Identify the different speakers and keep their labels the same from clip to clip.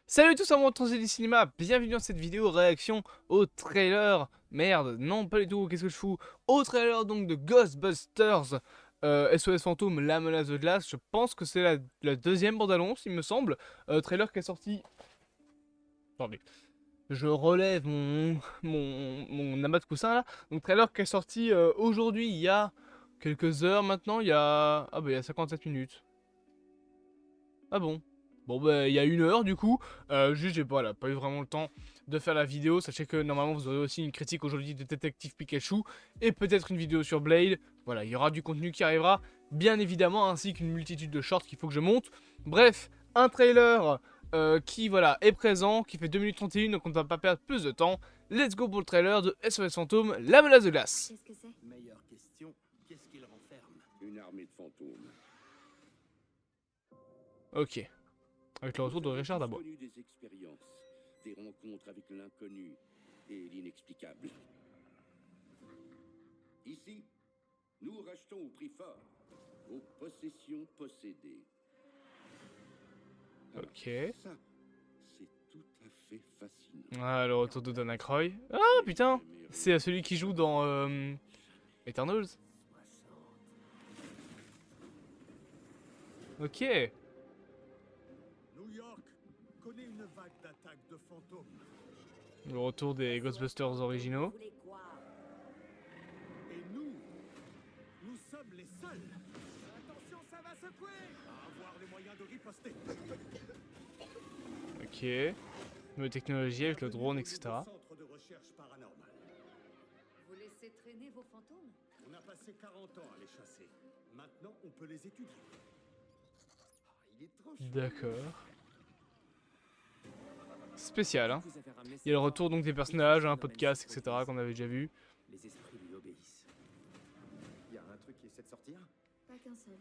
Speaker 1: Salut à tous, amoureux de Transit du cinéma, bienvenue dans cette vidéo réaction au trailer, merde, non pas du tout, qu'est-ce que je fous, au trailer donc de Ghostbusters, SOS Fantôme, la menace de glace. Je pense que c'est la deuxième bande-annonce, il me semble, trailer qui est sorti, attendez, je relève mon amas de coussin là, donc trailer qui est sorti aujourd'hui, il y a quelques heures maintenant, il y a 57 minutes. Ah bon? Bon bah il y a une heure du coup, juste j'ai voilà, pas eu vraiment le temps de faire la vidéo. Sachez que normalement vous aurez aussi une critique aujourd'hui de Détective Pikachu et peut-être une vidéo sur Blade. Voilà, il y aura du contenu qui arrivera, bien évidemment, ainsi qu'une multitude de shorts qu'il faut que je monte. Bref, un trailer qui voilà est présent, qui fait 2 minutes 31, donc on ne va pas perdre plus de temps. Let's go pour le trailer de SOS Fantôme, la menace de glace.
Speaker 2: Qu'est-ce que c'est?
Speaker 3: Meilleure question, qu'est-ce qu'il renferme? Une armée de fantômes.
Speaker 1: Ok, avec le retour de Richard Darbois.
Speaker 3: Connu des expériences, des rencontres avec l'inconnu et l'inexplicable. Ici, nous rachetons au prix fort vos possessions possédées. Alors,
Speaker 1: Ok.
Speaker 3: ça, c'est tout à fait fascinant.
Speaker 1: Ah, le retour de Dan Aykroyd. Ah putain, c'est celui qui joue dans Eternals. Ok.
Speaker 4: New York connaît une vague d'attaques de fantômes.
Speaker 1: Le retour des Ghostbusters originaux.
Speaker 2: Vous voulez quoi?
Speaker 4: Et nous sommes les seuls. Attention, ça va secouer. À avoir les moyens de riposter.
Speaker 1: Ok. Nouvelle technologie avec le drone, etc.
Speaker 4: Centre de recherche paranormale.
Speaker 2: Vous laissez traîner vos fantômes?
Speaker 4: On a passé 40 ans à les chasser. Maintenant, on peut les étudier.
Speaker 3: Il est trop chou.
Speaker 1: D'accord. Spécial, hein. Il y a le retour donc des personnages, un podcast, etc. qu'on avait déjà vu.
Speaker 3: Les esprits lui obéissent. Il y a un truc qui essaie de sortir?
Speaker 2: Pas qu'un seul.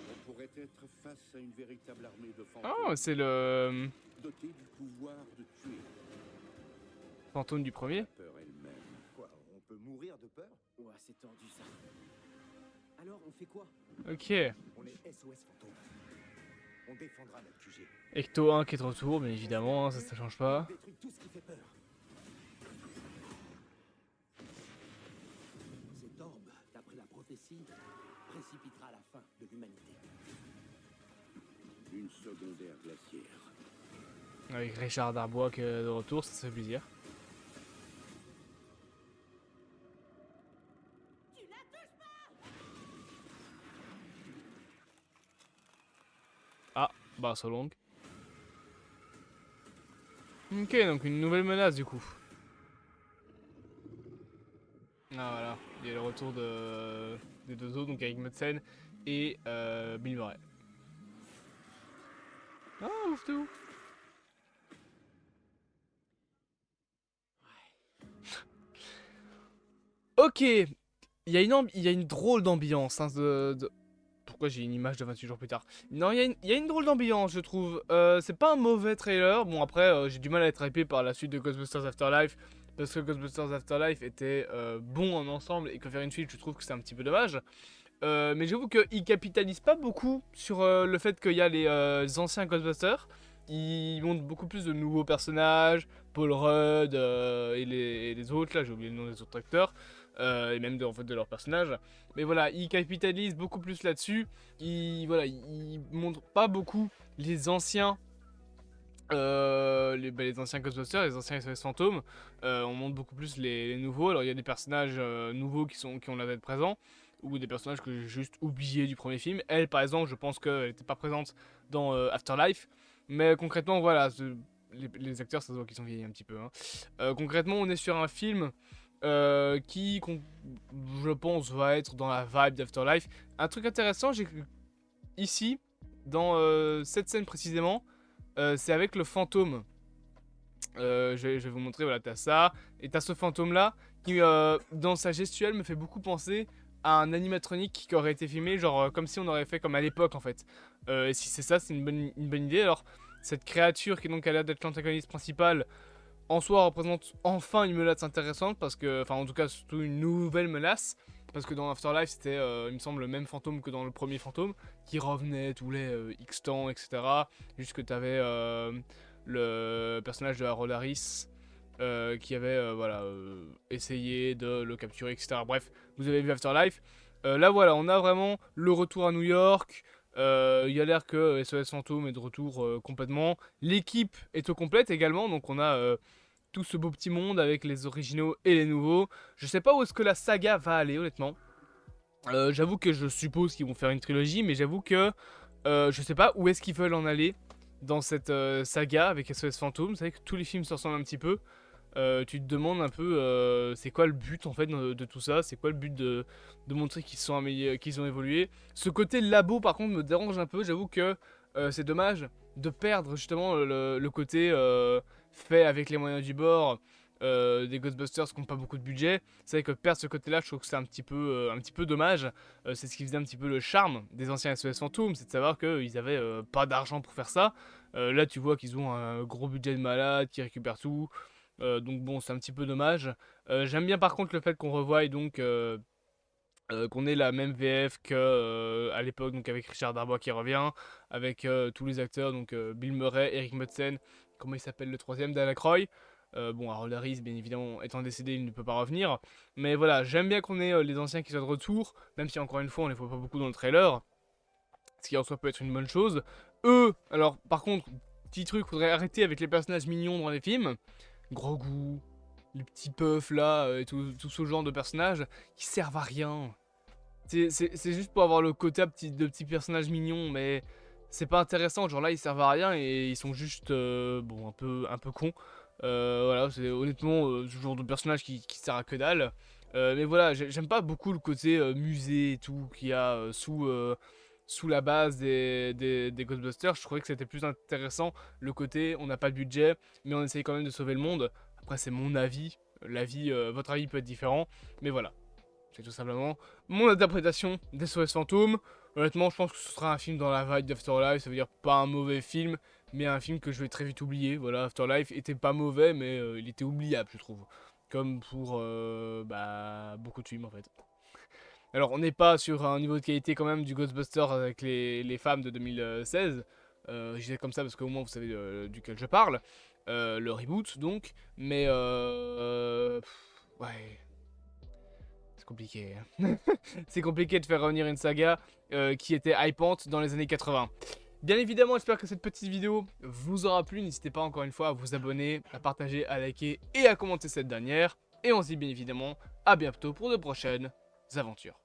Speaker 3: On pourrait être face à une véritable armée de fantômes.
Speaker 1: Ah, c'est le
Speaker 3: Dotée du pouvoir de tuer.
Speaker 1: fantôme du premier.
Speaker 3: La peur elle-même.
Speaker 4: Quoi, on peut mourir de peur?
Speaker 3: Ouais, c'est tendu ça. Alors, on fait quoi?
Speaker 1: Ok.
Speaker 4: On est SOS Fantôme. On défendra notre QG.
Speaker 1: Ecto 1 qui est de retour, bien évidemment, hein, ça change pas.
Speaker 4: On détruit tout ce qui fait peur.
Speaker 3: Cette orbe, d'après la prophétie, précipitera la fin de l'humanité. Une secondaire glaciaire.
Speaker 1: Avec Richard Darbois qui est de retour, ça fait plaisir. Ah, bah so long. Ok, donc une nouvelle menace du coup. Ah voilà, il y a le retour des deux autres, donc avec Madsen et Bill Murray. Ah, ouf de ouf. Ok, il y a une drôle d'ambiance hein, Pourquoi j'ai une image de 28 jours plus tard? Non, il y a une drôle d'ambiance, je trouve. C'est pas un mauvais trailer. Bon, après, j'ai du mal à être hypé par la suite de Ghostbusters Afterlife. Parce que Ghostbusters Afterlife était bon en ensemble et que faire une suite, je trouve que c'est un petit peu dommage. Mais j'avoue qu'ils capitalisent pas beaucoup sur le fait qu'il y a les anciens Ghostbusters. Ils montrent beaucoup plus de nouveaux personnages, Paul Rudd et les autres, là j'ai oublié le nom des autres acteurs, et même en fait, de leurs personnages. Mais voilà, ils capitalisent beaucoup plus là-dessus. Ils montrent pas beaucoup les anciens. Les anciens Ghostbusters, les anciens SOS Fantômes, on montre beaucoup plus les nouveaux. Alors il y a des personnages nouveaux qui ont l'air d'être présents, ou des personnages que j'ai juste oubliés du premier film. Elle par exemple, je pense qu'elle n'était pas présente dans Afterlife, mais concrètement voilà, les acteurs ça se voit qu'ils sont vieillis un petit peu. Hein. Concrètement on est sur un film je pense va être dans la vibe d'Afterlife. Un truc intéressant, j'ai ici, dans cette scène précisément, c'est avec le fantôme. Je vais vous montrer, voilà, t'as ça, et t'as ce fantôme là, qui dans sa gestuelle me fait beaucoup penser à un animatronique qui aurait été filmé, genre comme si on aurait fait comme à l'époque en fait. Et si c'est ça, c'est une bonne idée. Alors, cette créature qui donc a l'air d'être l'antagoniste principal, en soi représente enfin une menace intéressante, parce que, enfin en tout cas surtout une nouvelle menace. parce que dans Afterlife c'était il me semble le même fantôme que dans le premier fantôme, qui revenait tous les X temps, etc. Juste que t'avais le personnage de Harold Harris qui avait voilà, essayé de le capturer, etc. Bref, vous avez vu Afterlife. Là voilà, on a vraiment le retour à New York. Il y a l'air que SOS Fantôme est de retour complètement. L'équipe est au complète également, donc on a tout ce beau petit monde avec les originaux et les nouveaux. Je sais pas où est-ce que la saga va aller honnêtement. J'avoue que je suppose qu'ils vont faire une trilogie, mais j'avoue que je sais pas où est-ce qu'ils veulent en aller dans cette saga avec SOS Fantôme. C'est vrai que tous les films se ressemblent un petit peu. Tu te demandes un peu c'est quoi le but en fait de tout ça, c'est quoi le but de montrer qu'ils ont évolué. Ce côté labo par contre me dérange un peu, j'avoue que c'est dommage de perdre justement le côté fait avec les moyens du bord des Ghostbusters qui n'ont pas beaucoup de budget. C'est vrai que perdre ce côté là je trouve que c'est un petit peu dommage. C'est ce qui faisait un petit peu le charme des anciens SOS Fantôme, c'est de savoir qu'ils avaient pas d'argent pour faire ça. Là tu vois qu'ils ont un gros budget de malade qui récupère tout. Donc bon, c'est un petit peu dommage. J'aime bien par contre le fait qu'on revoie donc qu'on ait la même VF que à l'époque, donc avec Richard Darbois qui revient, avec tous les acteurs, donc Bill Murray, Eric Madsen, comment il s'appelle le troisième, Dan Aykroyd. Bon, Harold Harris, bien évidemment, étant décédé, il ne peut pas revenir. Mais voilà, j'aime bien qu'on ait les anciens qui soient de retour, même si encore une fois, on les voit pas beaucoup dans le trailer. Ce qui en soi peut être une bonne chose. Eux, alors par contre, petit truc, faudrait arrêter avec les personnages mignons dans les films. Grogu, les petits puffs là, et tout ce genre de personnages qui servent à rien. C'est juste pour avoir le côté de petits personnages mignons, mais c'est pas intéressant. Genre là, ils servent à rien et ils sont juste, bon, un peu cons. Voilà, c'est honnêtement ce genre de personnage qui sert à que dalle. Mais voilà, j'aime pas beaucoup le côté musée et tout qu'il y a sous la base des Ghostbusters. Je trouvais que c'était plus intéressant le côté on n'a pas de budget mais on essaye quand même de sauver le monde. Après c'est mon avis, votre avis peut être différent, mais voilà, c'est tout simplement mon interprétation d'SOS Fantôme. Honnêtement je pense que ce sera un film dans la vibe d'Afterlife, ça veut dire pas un mauvais film, mais un film que je vais très vite oublier. Voilà, Afterlife était pas mauvais mais il était oubliable je trouve, comme pour beaucoup de films en fait. Alors on n'est pas sur un niveau de qualité quand même du Ghostbusters avec les femmes de 2016. Je disais comme ça parce qu'au moins vous savez duquel je parle. Le reboot donc. Mais ouais. C'est compliqué. C'est compliqué de faire revenir une saga qui était hypante dans les années 80. Bien évidemment, j'espère que cette petite vidéo vous aura plu. N'hésitez pas encore une fois à vous abonner, à partager, à liker et à commenter cette dernière. Et on se dit bien évidemment à bientôt pour de prochaines aventures.